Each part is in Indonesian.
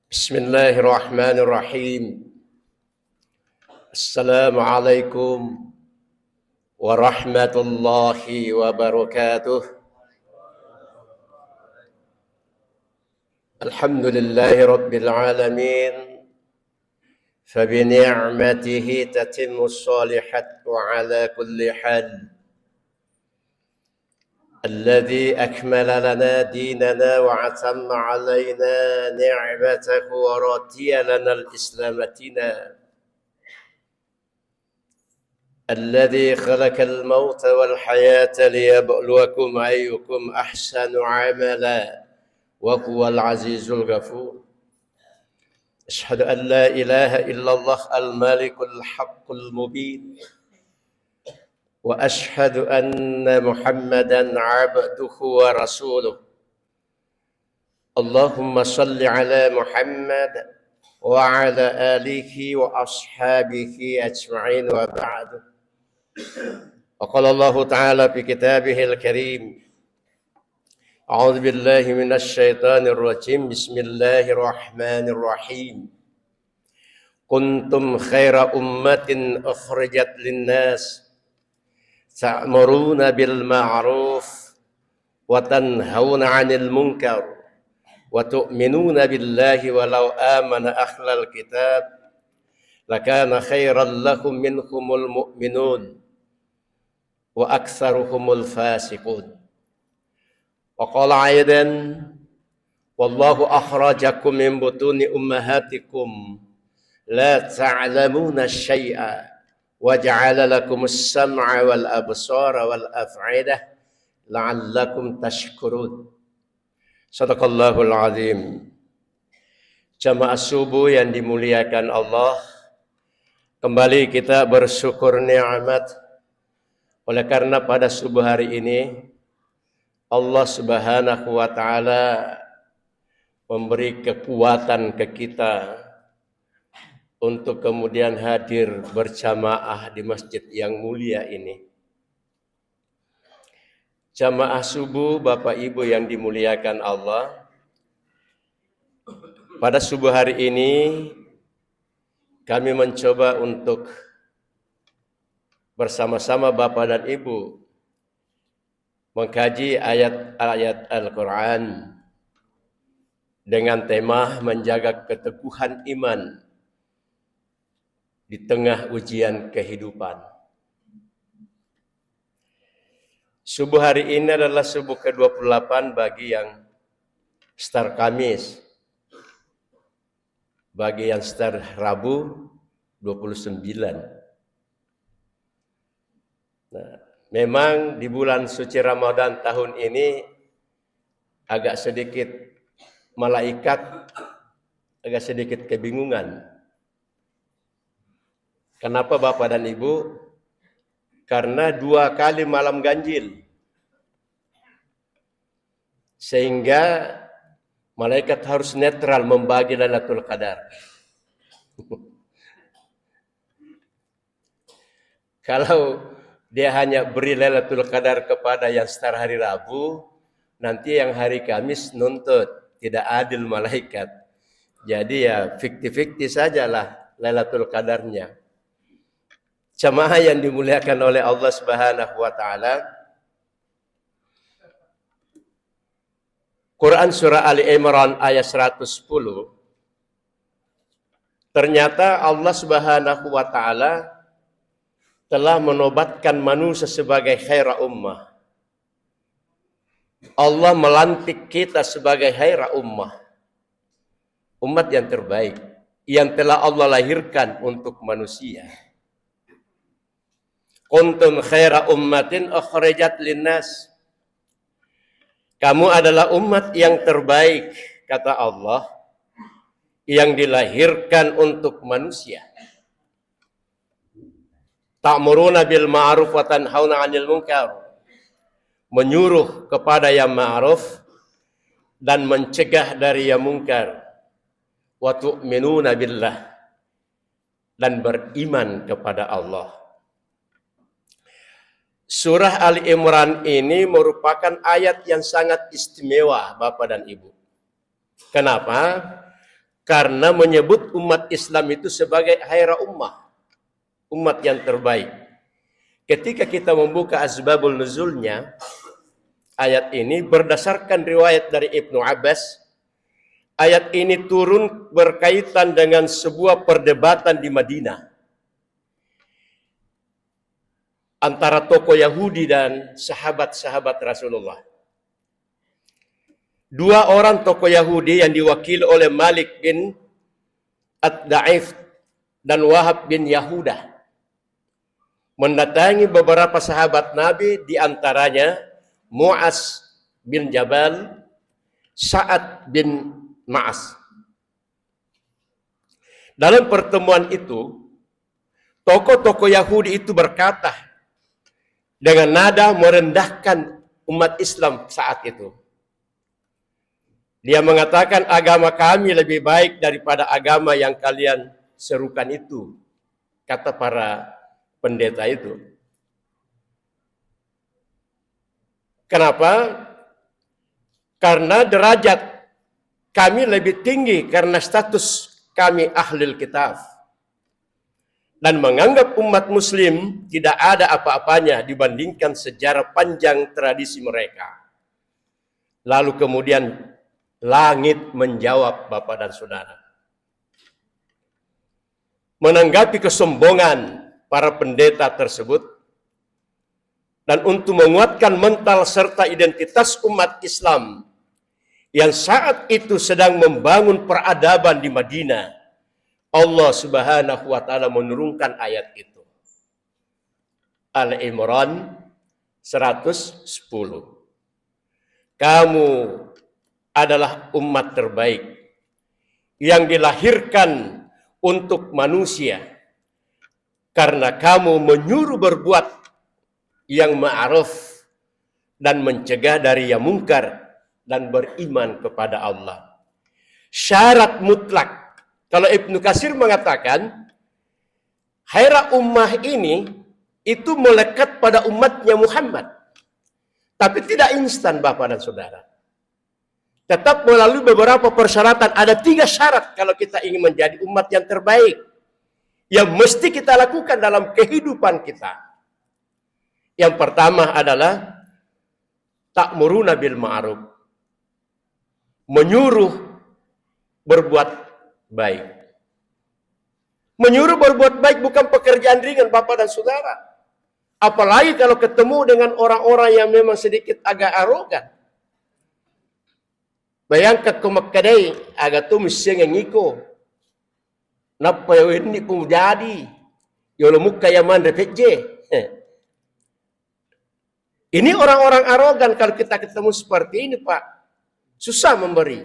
Bismillahirrahmanirrahim. Assalamualaikum warahmatullahi wabarakatuh. Alhamdulillahi rabbil alamin. Fabini'matihi tatimmu shalihat wa ala kulli hal. الذي أكمل لنا ديننا وأتم علينا نعمته ورضي لنا الإسلام دينا الذي خلق الموت والحياة ليبلوكم أيكم أحسن عملا وهو العزيز الغفور. أشهد أن لا إله إلا الله الملك الحق المبين وأشهد أن محمدا عبده ورسوله. اللهم صل على محمد وعلى آله وأصحابه أجمعين وبعد. وقال الله تعالى في كتابه الكريم: أعوذ بالله من الشيطان الرجيم. بسم الله الرحمن الرحيم. كنتم خير أمة أخرجت للناس تأمرون بالمعروف وتنهون عن المنكر وتؤمنون بالله ولو آمن أهل الكتاب لكان خيرا لكم منهم المؤمنون وأكثرهم الفاسقون. وقال أيضا: والله أخرجكم من بطون أمهاتكم لا تعلمون شيئا وجعل لكم السمع والأبصار والأفئدة لعلكم تشكرون. Sadaqallahul azim. Jamaah subuh yang dimuliakan Allah, kembali kita bersyukur nikmat oleh karena pada subuh hari ini Allah Subhanahu wa taala memberi kekuatan ke kita untuk kemudian hadir berjamaah di masjid yang mulia ini. Jamaah subuh, Bapak Ibu yang dimuliakan Allah, pada subuh hari ini kami mencoba untuk bersama-sama Bapak dan Ibu mengkaji ayat-ayat Al-Quran dengan tema menjaga keteguhan iman di tengah ujian kehidupan. Subuh hari ini adalah subuh ke-28 bagi yang start Kamis. Bagi yang start Rabu 29. Nah, memang di bulan suci Ramadan tahun ini agak sedikit malaikat agak sedikit kebingungan. Kenapa Bapak dan Ibu? Karena 2 kali malam ganjil. Sehingga malaikat harus netral membagi Lailatul Qadar. Kalau dia hanya beri Lailatul Qadar kepada yang start hari Rabu, nanti yang hari Kamis nuntut, tidak adil malaikat. Jadi ya fiktif-fiktif sajalah Lailatul Qadarnya. Jamaah yang dimuliakan oleh Allah Subhanahu wa taala, Quran surah Ali Imran ayat 110, ternyata Allah Subhanahu wa taala telah menobatkan manusia sebagai khaira ummah. Allah melantik kita sebagai khaira ummah, umat yang terbaik yang telah Allah lahirkan untuk manusia. Kuntum khaira ummatin ukhrijat linnas. Kamu adalah umat yang terbaik, kata Allah, yang dilahirkan untuk manusia. Ta'muruna bil ma'ruf wa tanhauna 'anil munkar. Menyuruh kepada yang ma'ruf dan mencegah dari yang munkar. Wa tu'minuna billah, dan beriman kepada Allah. Surah Ali Imran ini merupakan ayat yang sangat istimewa Bapak dan Ibu. Kenapa? karena menyebut umat Islam itu sebagai khaira ummah, umat yang terbaik. Ketika kita membuka asbabul nuzulnya, ayat ini berdasarkan riwayat dari Ibnu Abbas. Ayat ini turun berkaitan dengan sebuah perdebatan di Madinah antara tokoh Yahudi dan sahabat-sahabat Rasulullah. Dua orang tokoh Yahudi yang diwakili oleh Malik bin Ad-Da'if dan Wahab bin Yahuda mendatangi beberapa sahabat Nabi, di antaranya Mu'az bin Jabal, Sa'ad bin Ma'as. Dalam pertemuan itu, tokoh-tokoh Yahudi itu berkata dengan nada merendahkan umat Islam saat itu. Dia mengatakan, agama kami lebih baik daripada agama yang kalian serukan itu, kata para pendeta itu. Kenapa? Karena derajat kami lebih tinggi karena status kami ahlul kitab. Dan menganggap umat muslim tidak ada apa-apanya dibandingkan sejarah panjang tradisi mereka. Lalu kemudian langit menjawab, Bapak dan Saudara. Menanggapi kesombongan para pendeta tersebut, dan untuk menguatkan mental serta identitas umat Islam yang saat itu sedang membangun peradaban di Madinah, Allah Subhanahu wa taala menurunkan ayat itu. Al-Imran 110. Kamu adalah umat terbaik yang dilahirkan untuk manusia karena kamu menyuruh berbuat yang ma'ruf dan mencegah dari yang mungkar dan beriman kepada Allah. Syarat mutlak. Kalau Ibnu Katsir mengatakan, khaira ummah ini itu melekat pada umatnya Muhammad. Tapi tidak instan, Bapak dan Saudara. Tetap melalui beberapa persyaratan. Ada 3 syarat kalau kita ingin menjadi umat yang terbaik, yang mesti kita lakukan dalam kehidupan kita. Yang pertama adalah ta'muruna bil ma'ruf, menyuruh berbuat baik. Menyuruh berbuat baik bukan pekerjaan ringan, Bapak dan Saudara. Apalagi kalau ketemu dengan orang-orang yang memang sedikit agak arogan. Bayangkan kumakadai agak tu mesti ngiko. Napa ini pun jadi. Yolo muka yaman refeje. Ini orang-orang arogan, kalau kita ketemu seperti ini, Pak, susah memberi.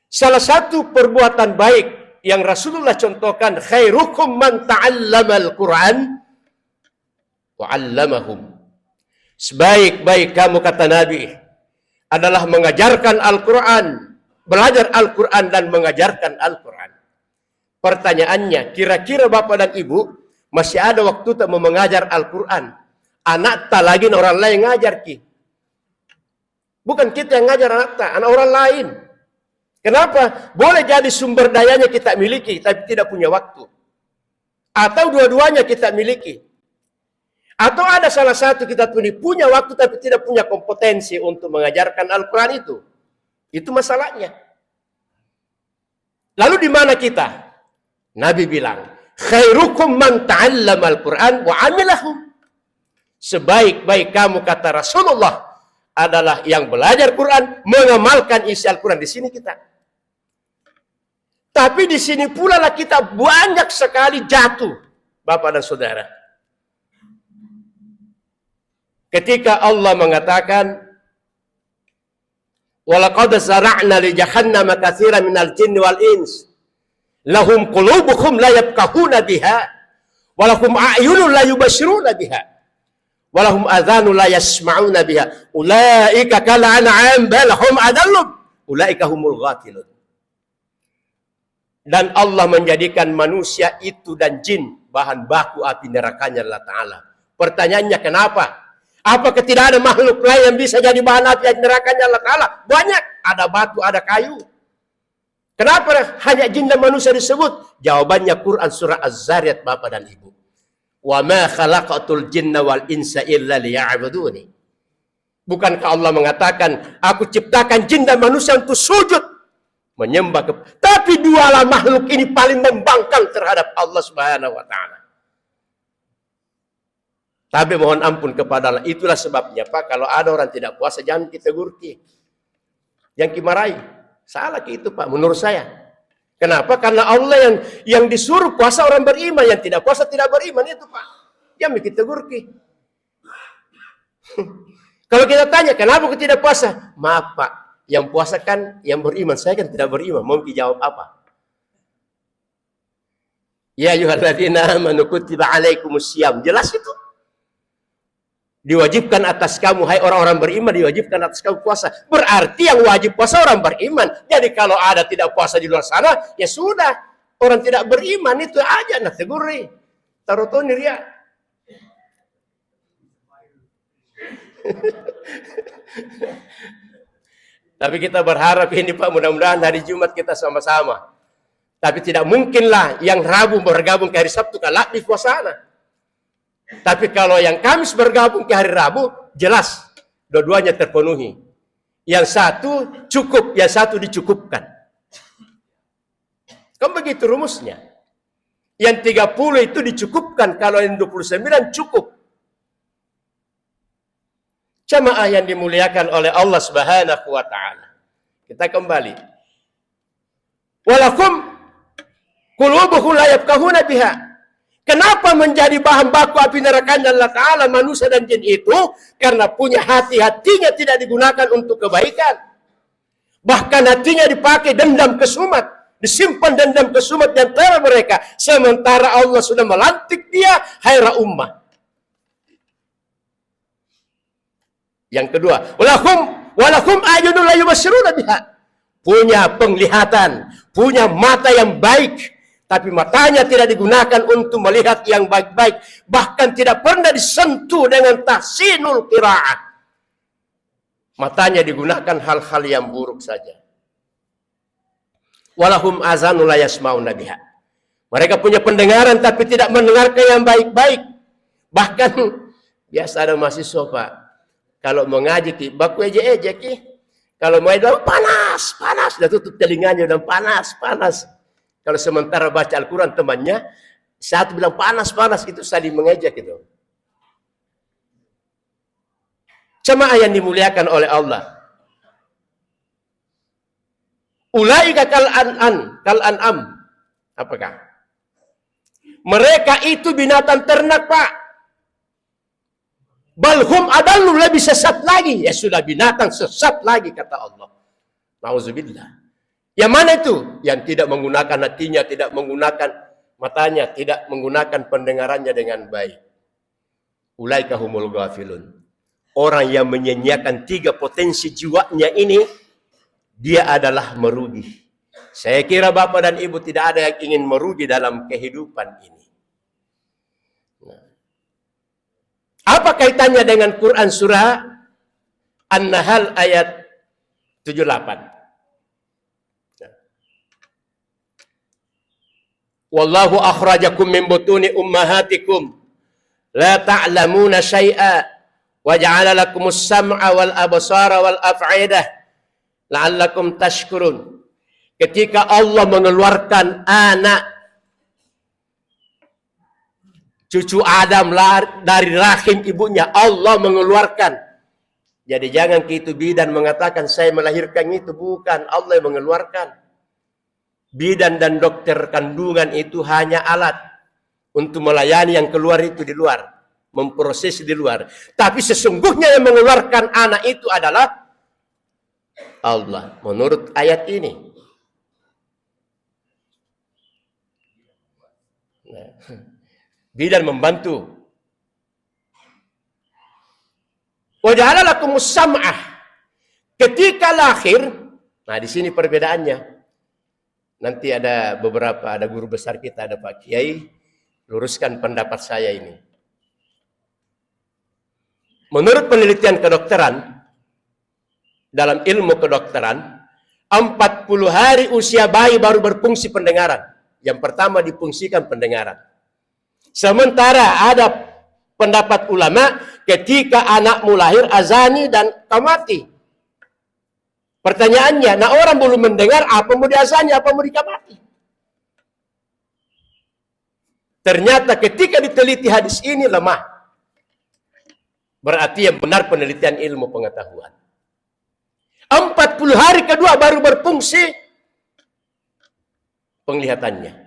Salah satu perbuatan baik yang Rasulullah contohkan, khairukum man ta'allamal Qur'an wa 'allamahum. Sebaik-baik kamu, kata Nabi, adalah mengajarkan Al-Qur'an, belajar Al-Qur'an dan mengajarkan Al-Qur'an. Pertanyaannya, kira-kira Bapak dan Ibu masih ada waktu tak mau mengajar Al-Qur'an? Anak tak lagi orang lain ngajar ki. Bukan kita yang ngajar anak tak, anak orang lain. Kenapa? Boleh jadi sumber dayanya kita miliki, tapi tidak punya waktu. Atau dua-duanya kita miliki. Atau ada salah satu kita punya waktu, tapi tidak punya kompetensi untuk mengajarkan Al-Quran itu. Itu masalahnya. Lalu di mana kita? Nabi bilang, khairukum man ta'allama Al-Quran wa 'amilahum. Sebaik-baik kamu, kata Rasulullah, adalah yang belajar Quran, mengamalkan isi Al-Quran. Di sini kita. Tapi di sini pula lah kita banyak sekali jatuh, Bapak dan Saudara. Ketika Allah mengatakan, walaqad zara'na li jahannama katsiran minal jinni wal ins lahum qulubuhum la yafqahuna biha wa lahum a'yunun la yubsiruna biha wa lahum adhanun la yasma'una biha ulaika kal an'am bal hum adallun ulaika humul ghafilun. Dan Allah menjadikan manusia itu dan jin bahan baku api nerakanya Allah Ta'ala. Pertanyaannya, kenapa? Apakah tidak ada makhluk lain yang bisa jadi bahan api nerakanya Allah Ta'ala? Banyak. Ada batu, ada kayu. Kenapa hanya jin dan manusia disebut? Jawabannya Quran surah Az-Zariyat, Bapak dan Ibu. Wa ma khalaqatul jinna wal insa illa liya'buduni. Bukankah Allah mengatakan, aku ciptakan jin dan manusia untuk sujud, menyembah. Tapi dualah makhluk ini paling membangkang terhadap Allah Subhanahu wa taala. Tapi mohon ampun kepada Allah. Itulah sebabnya, Pak, kalau ada orang tidak puasa jangan kita gurki. Yang dimarahi. Salah itu, Pak, menurut saya. Kenapa? Karena Allah yang disuruh puasa orang beriman, yang tidak puasa tidak beriman, itu, Pak. Jangan kita gurki. Kalau kita tanya, kenapa kita tidak puasa? Maaf, Pak, yang puasa kan yang beriman, saya kan tidak beriman. Mau dijawab apa? Ya ayyuhalladzina amanu kutiba alaikumusiyam. Jelas itu. Diwajibkan atas kamu, hai orang-orang beriman, diwajibkan atas kamu puasa. Berarti yang wajib puasa orang beriman. Jadi kalau ada tidak puasa di luar sana, ya sudah. Orang tidak beriman itu aja, nah teguri. Taruh ria. Tapi kita berharap ini, Pak, mudah-mudahan hari Jumat kita sama-sama. Tapi tidak mungkinlah yang Rabu bergabung ke hari Sabtu kalah di puasana. Tapi kalau yang Kamis bergabung ke hari Rabu, jelas dua-duanya terpenuhi. Yang satu cukup, yang satu dicukupkan. Kan begitu rumusnya. Yang 30 itu dicukupkan, kalau yang 29 cukup. Jamaah yang dimuliakan oleh Allah Subhanahu wa taala. Kita kembali. Walakum qulubuhum la yafqahuna biha. Kenapa menjadi bahan baku api nerakanya Allah Ta'ala manusia dan jin itu? Karena punya hati-hatinya tidak digunakan untuk kebaikan. Bahkan hatinya dipakai dendam kesumat. Disimpan dendam kesumat di antara mereka. Sementara Allah sudah melantik dia khaira ummah. Yang kedua, walakum ayunun la yubsiruna biha. Punya penglihatan, punya mata yang baik. Tapi matanya tidak digunakan untuk melihat yang baik-baik. Bahkan tidak pernah disentuh dengan tahsinul qiraah. Matanya digunakan hal-hal yang buruk saja. Walahum azanul la yasmauna biha. Mereka punya pendengaran tapi tidak mendengarkan yang baik-baik. Bahkan biasa ada mahasiswa, Pak. Kalau mau ngaji, baku ejek-ejek. Kalau mau itu panas. Dah tutup telinganya, udah panas. Kalau sementara baca Al-Quran temannya, satu bilang panas, itu saling mengejek itu. Jemaah yang dimuliakan oleh Allah. Ulaika kal an'am. Apakah? Mereka itu binatang ternak, Pak. Balhum adallu, lebih sesat lagi. Ya sudah, binatang sesat lagi, kata Allah. Nauzubillah. Yang mana itu? Yang tidak menggunakan hatinya, tidak menggunakan matanya, tidak menggunakan pendengarannya dengan baik. Ulaika humul ghafilun. Orang yang menyia-nyiakan 3 potensi jiwanya ini, dia adalah merugi. Saya kira Bapak dan Ibu tidak ada yang ingin merugi dalam kehidupan ini. Nah. Apa kaitannya dengan Quran surah An-Nahl ayat 78? Wallahu akhrajakum min butuni ummahatikum la ta'lamuna syai'a wa ja'ala lakumus sam'a wal absara wal af'idah la'allakum tashkurun. Ketika Allah mengeluarkan anak cucu Adam dari rahim ibunya, Allah mengeluarkan. Jadi jangan gitu bidan mengatakan saya melahirkan itu, bukan, Allah yang mengeluarkan. Bidan dan dokter kandungan itu hanya alat untuk melayani yang keluar itu di luar, memproses di luar. Tapi sesungguhnya yang mengeluarkan anak itu adalah Allah, menurut ayat ini. Nah, bidan membantu. Wa ja'ala lakumus sam'ah. Ketika lahir, nah di sini perbedaannya. Nanti ada guru besar kita, ada Pak Kiai, luruskan pendapat saya ini. Menurut penelitian kedokteran, dalam ilmu kedokteran, 40 hari usia bayi baru berfungsi pendengaran. Yang pertama difungsikan pendengaran. Sementara ada pendapat ulama ketika anakmu lahir azani dan kamati. Pertanyaannya, nah orang belum mendengar apa mau diazani, apa mau dikamati? Ternyata ketika diteliti hadis ini lemah. Berarti yang benar penelitian ilmu pengetahuan. 40 hari kedua baru berfungsi penglihatannya.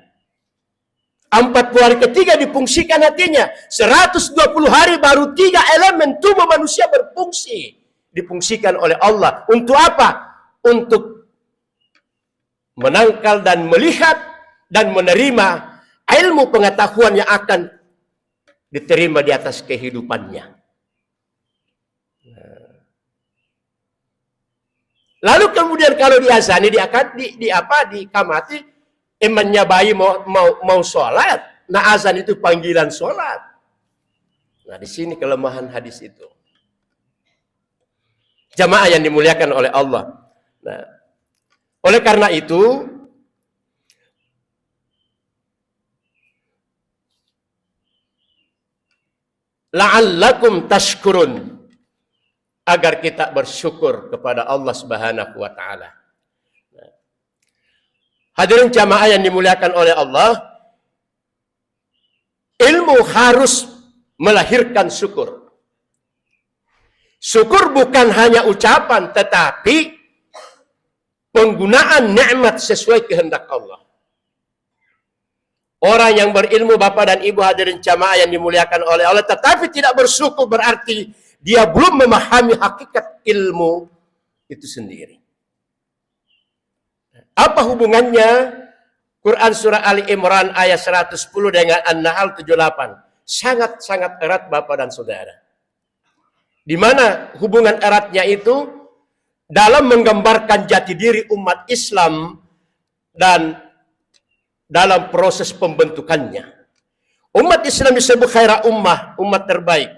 40 hari ketiga difungsikan hatinya. 120 hari baru 3 elemen tubuh manusia berfungsi. Difungsikan oleh Allah. Untuk apa? Untuk menangkal dan melihat dan menerima ilmu pengetahuan yang akan diterima di atas kehidupannya. Lalu kemudian kalau diazani, dikamati, emannya bayi mau sholat, nah azan itu panggilan sholat. Nah di sini kelemahan hadis itu. Jamaah yang dimuliakan oleh Allah. Nah, oleh karena itu, la'allakum tashkurun, agar kita bersyukur kepada Allah Subhanahu wa taala. Hadirin jamaah yang dimuliakan oleh Allah, ilmu harus melahirkan syukur. Syukur bukan hanya ucapan, tetapi penggunaan nikmat sesuai kehendak Allah. Orang yang berilmu, Bapak dan Ibu hadirin jamaah yang dimuliakan oleh Allah, tetapi tidak bersyukur, berarti dia belum memahami hakikat ilmu itu sendiri. Apa hubungannya Quran surah Ali Imran ayat 110 dengan An-Nahl 78? Sangat-sangat erat Bapak dan Saudara. Di mana hubungan eratnya itu dalam menggambarkan jati diri umat Islam dan dalam proses pembentukannya. Umat Islam disebut khairah ummah, umat terbaik.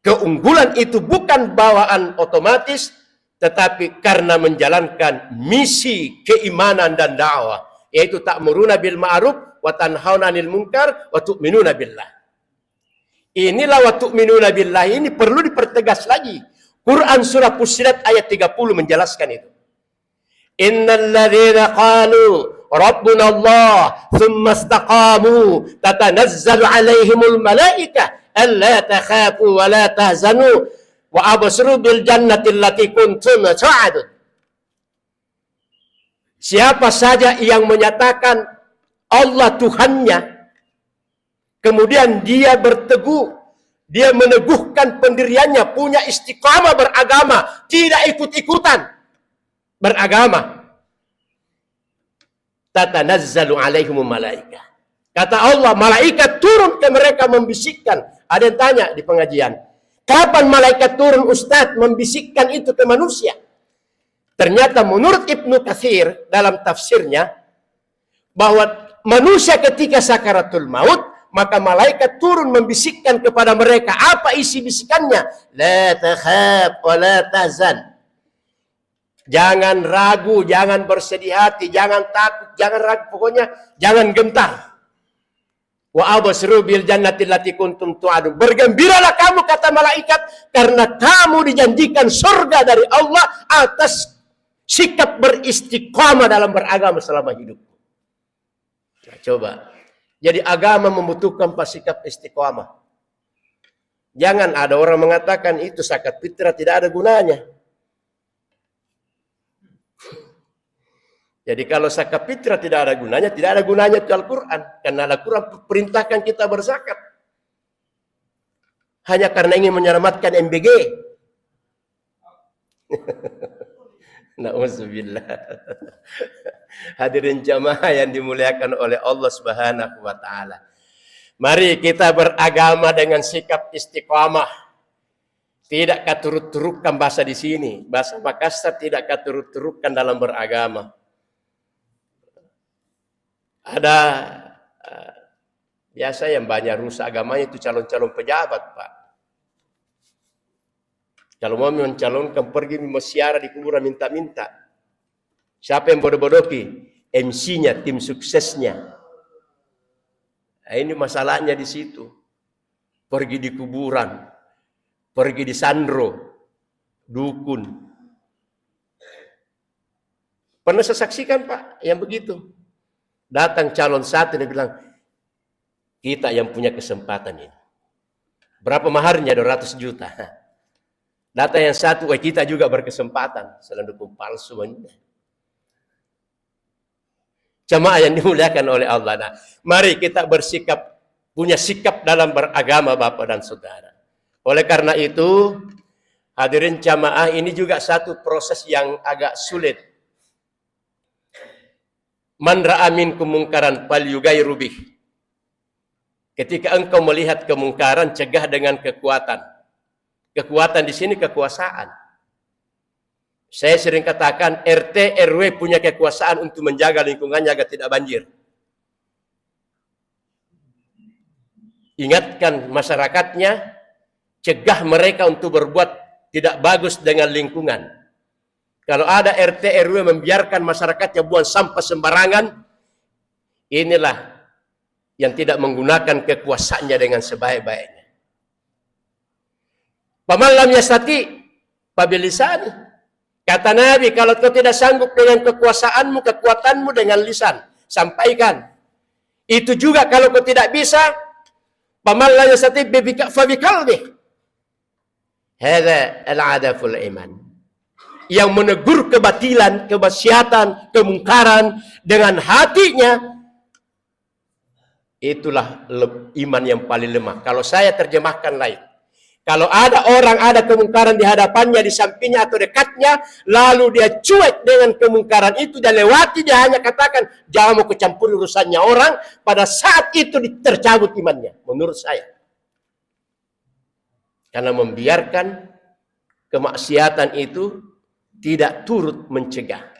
Keunggulan itu bukan bawaan otomatis, tetapi karena menjalankan misi keimanan dan dakwah, yaitu ta'muruna bil ma'ruf wa tanhauna 'anil munkar wa tu'minuna billah. Inilah wa tu'minuna billah ini perlu dipertegas lagi. Quran surah Fussilat ayat 30 menjelaskan itu. Innal ladzina qalu rabbuna Allah tsumma istaqamu tatanazzalu 'alaihimul malaikah alla takhafu wa la tahzanu wa abshiru bil jannati allati kuntum tu'adun. Siapa saja yang menyatakan Allah Tuhannya, kemudian dia berteguh, dia meneguhkan pendiriannya, punya istiqamah beragama, tidak ikut-ikutan beragama. Tatanazzalu alaihimul malaikah. Kata Allah, malaikat turun ke mereka membisikkan. Ada yang tanya di pengajian, kapan malaikat turun Ustadz membisikkan itu ke manusia? Ternyata menurut Ibnu Katsir dalam tafsirnya, bahwa manusia ketika sakaratul maut, maka malaikat turun membisikkan kepada mereka. Apa isi bisikannya? La takhaf wa la tahzan. Jangan ragu, jangan bersedih hati, jangan takut, jangan ragu, pokoknya jangan gentar. Wa abshiru bil jannati allati kuntum tu'adun. Bergembiralah kamu, kata malaikat, karena kamu dijanjikan surga dari Allah atas sikap beristiqamah dalam beragama selama hidup. Nah, coba. Jadi agama membutuhkan sikap istiqamah. Jangan ada orang mengatakan itu zakat fitrah tidak ada gunanya. Jadi kalau zakat fitrah tidak ada gunanya itu Al-Quran. Karena Al-Quran perintahkan kita berzakat. Hanya karena ingin menyelamatkan MBG. Na'udzubillah. Hadirin jamaah yang dimuliakan oleh Allah Subhanahu wa taala. Mari kita beragama dengan sikap istiqamah. Tidak katurut-turukkan bahasa di sini. Bahasa Makassar tidak katurut-turukkan dalam beragama. Ada biasa yang banyak rusak agamanya itu calon-calon pejabat, Pak. Kalau mau mencalonkan pergi mesiara di kuburan minta-minta. Siapa yang bodoh-bodohi? MC-nya, tim suksesnya. Nah, ini masalahnya di situ. Pergi di kuburan, pergi di sandro, dukun. Pernah saya saksikan Pak, yang begitu. Datang calon satu, dia bilang, kita yang punya kesempatan ini. Berapa maharnya? 200 juta. Datang yang satu, kita juga berkesempatan. Sedang dukun palsu. Jamaah yang dimuliakan oleh Allah. Nah, mari kita bersikap, punya sikap dalam beragama Bapak dan Saudara. Oleh karena itu, hadirin jamaah, ini juga satu proses yang agak sulit. Man ra'a minkum mungkaran falyughayyiru bih. Ketika engkau melihat kemungkaran, cegah dengan kekuatan. Kekuatan di sini kekuasaan. Saya sering katakan RT RW punya kekuasaan untuk menjaga lingkungannya agar tidak banjir. Ingatkan masyarakatnya, cegah mereka untuk berbuat tidak bagus dengan lingkungan. Kalau ada RT RW membiarkan masyarakatnya buang sampah sembarangan, inilah yang tidak menggunakan kekuasaannya dengan sebaik-baiknya. Paman lam yastati fabilisani. Kata Nabi, kalau kau tidak sanggup dengan kekuasaanmu, kekuatanmu dengan lisan, sampaikan. Itu juga kalau kau tidak bisa, paman lam yastati fabiqalbi. Hadza al-adaful iman. Yang menegur kebatilan, kemaksiatan, kemungkaran dengan hatinya, itulah iman yang paling lemah. Kalau saya terjemahkan lain, kalau ada orang, ada kemungkaran di hadapannya, di sampingnya atau dekatnya, lalu dia cuek dengan kemungkaran itu dan lewati, dia hanya katakan, jangan mau kecampur urusannya orang, pada saat itu tercabut imannya, menurut saya. Karena membiarkan kemaksiatan itu tidak turut mencegah.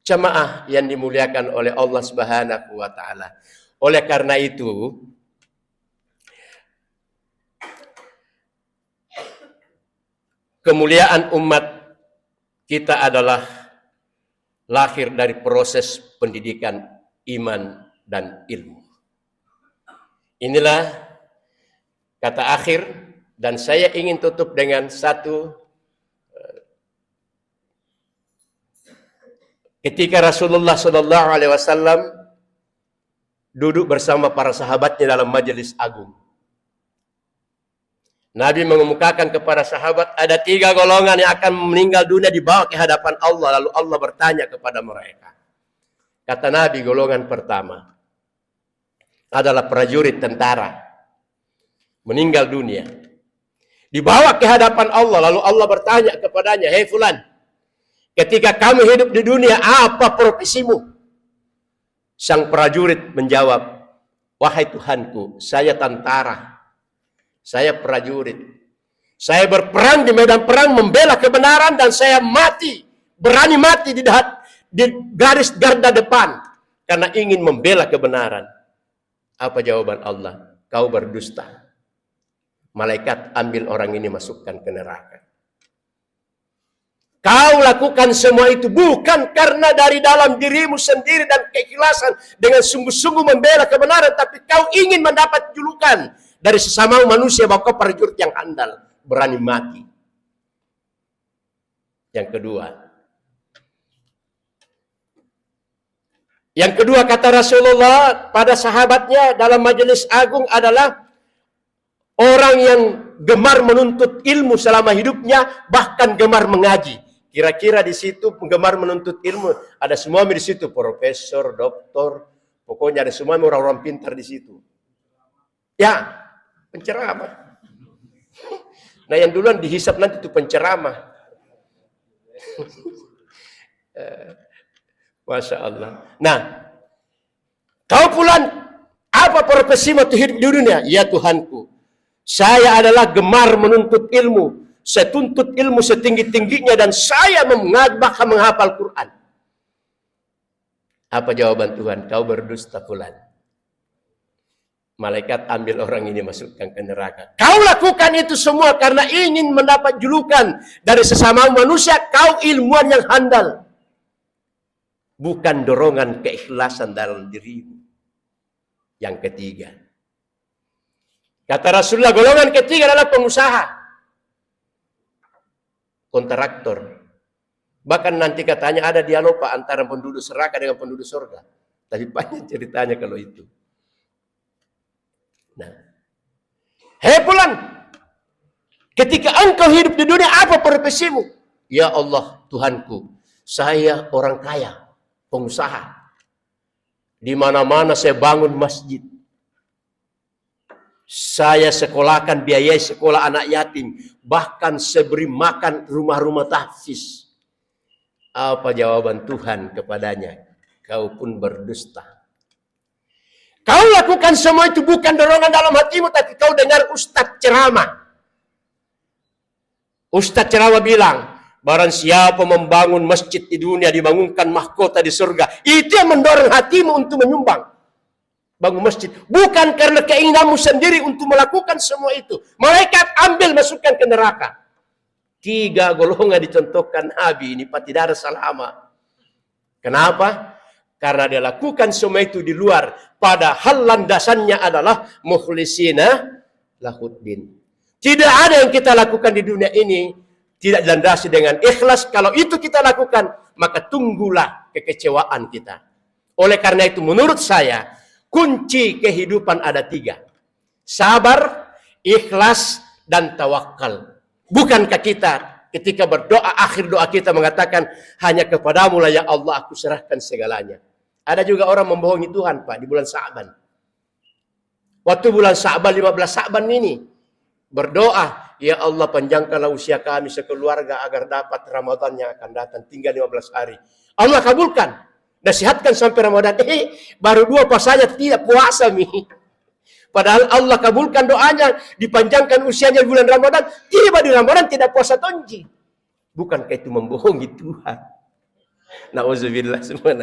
Jamaah yang dimuliakan oleh Allah Subhanahu wa taala. Oleh karena itu, kemuliaan umat kita adalah lahir dari proses pendidikan iman dan ilmu. Inilah kata akhir, dan saya ingin tutup dengan satu. Ketika Rasulullah SAW duduk bersama para sahabatnya dalam majelis agung, Nabi mengemukakan kepada sahabat, ada 3 golongan yang akan meninggal dunia dibawa ke hadapan Allah. Lalu Allah bertanya kepada mereka. Kata Nabi, golongan pertama adalah prajurit tentara. Meninggal dunia. Dibawa ke hadapan Allah. Lalu Allah bertanya kepadanya, hei fulan, ketika kamu hidup di dunia, apa profesimu? Sang prajurit menjawab, wahai Tuhanku, saya tentara. Saya prajurit. Saya berperang di medan perang membela kebenaran dan saya mati. Berani mati di garis garda depan. Karena ingin membela kebenaran. Apa jawaban Allah? Kau berdusta. Malaikat ambil orang ini masukkan ke neraka. Kau lakukan semua itu bukan karena dari dalam dirimu sendiri dan keikhlasan dengan sungguh-sungguh membela kebenaran. Tapi kau ingin mendapat julukan dari sesama manusia bahwa kau prajurit yang handal, berani mati. Yang kedua kata Rasulullah pada sahabatnya dalam majelis agung adalah orang yang gemar menuntut ilmu selama hidupnya, bahkan gemar mengaji. Kira-kira di situ penggemar menuntut ilmu ada semua di situ, profesor, doktor, pokoknya ada semua orang-orang pintar di situ. Ya, penceramah. Nah, yang duluan dihisap nanti itu penceramah. Masya Allah. Nah, kau pulang, apa profesimu hidup di dunia? Ya Tuhanku, saya adalah gemar menuntut ilmu. Saya tuntut ilmu setinggi-tingginya dan saya menghafal Quran. Apa jawaban Tuhan? Kau berdusta fulan. Malaikat ambil orang ini masukkan ke neraka. Kau lakukan itu semua karena ingin mendapat julukan dari sesama manusia. Kau ilmuwan yang handal. bukan dorongan keikhlasan dalam dirimu. Yang ketiga, kata Rasulullah, golongan ketiga adalah pengusaha, kontraktor. Bahkan nanti katanya ada dialog Pak antara penduduk neraka dengan penduduk surga. Tapi banyak ceritanya kalau itu. Nah, hei pulang, ketika engkau hidup di dunia, apa profesimu? Ya Allah, Tuhanku, saya orang kaya, pengusaha. Di mana-mana saya bangun masjid. Saya sekolahkan, biayai sekolah anak yatim. Bahkan saya beri makan rumah-rumah tahfiz. Apa jawaban Tuhan kepadanya? Kau pun berdusta. Kau lakukan semua itu bukan dorongan dalam hatimu, tapi kau dengar ustadz ceramah. Ustadz ceramah bilang, barang siapa membangun masjid di dunia, dibangunkan mahkota di surga. Itu yang mendorong hatimu untuk menyumbang. Bangun masjid. Bukan karena keinginanmu sendiri untuk melakukan semua itu. Malaikat ambil, masukkan ke neraka. 3 golongan dicontohkan Nabi ini, tidak ada selama. Kenapa? Karena dia lakukan semua itu di luar. Padahal landasannya adalah mukhlisina lahuddin. Tidak ada yang kita lakukan di dunia ini tidak dilandasi dengan ikhlas. Kalau itu kita lakukan, maka tunggulah kekecewaan kita. Oleh karena itu menurut saya, kunci kehidupan ada 3. Sabar, ikhlas, dan tawakal. Bukankah kita ketika berdoa, akhir doa kita mengatakan, hanya kepadamu lah ya Allah aku serahkan segalanya. Ada juga orang membohongi Tuhan Pak di bulan Sa'ban. Waktu bulan Sa'ban, 15 Sa'ban ini, berdoa, ya Allah panjangkanlah usia kami sekeluarga agar dapat Ramadan yang akan datang, tinggal 15 hari. Allah kabulkan. Nasihatkan sampai Ramadan. Baru 2 pas saja tidak puasa mi. Padahal Allah kabulkan doanya, dipanjangkan usianya di bulan Ramadan, tiba di Ramadan tidak puasa tonji. Bukankah itu membohongi Tuhan? Nauzubillah semua.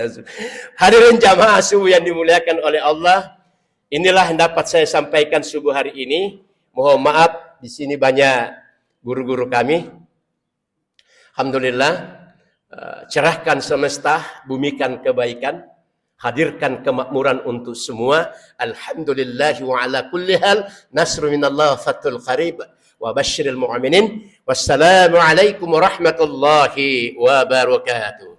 Hadirin jamaah subuh yang dimuliakan oleh Allah, inilah yang dapat saya sampaikan subuh hari ini. Mohon maaf, di sini banyak guru-guru kami. Alhamdulillah, cerahkan semesta, bumikan kebaikan. Hadirkan kemakmuran untuk semua. Alhamdulillah wa ala kulli hal. Nasru minallah fathul qarib. Wa basyiril mu'minin. Wassalamualaikum warahmatullahi wabarakatuh.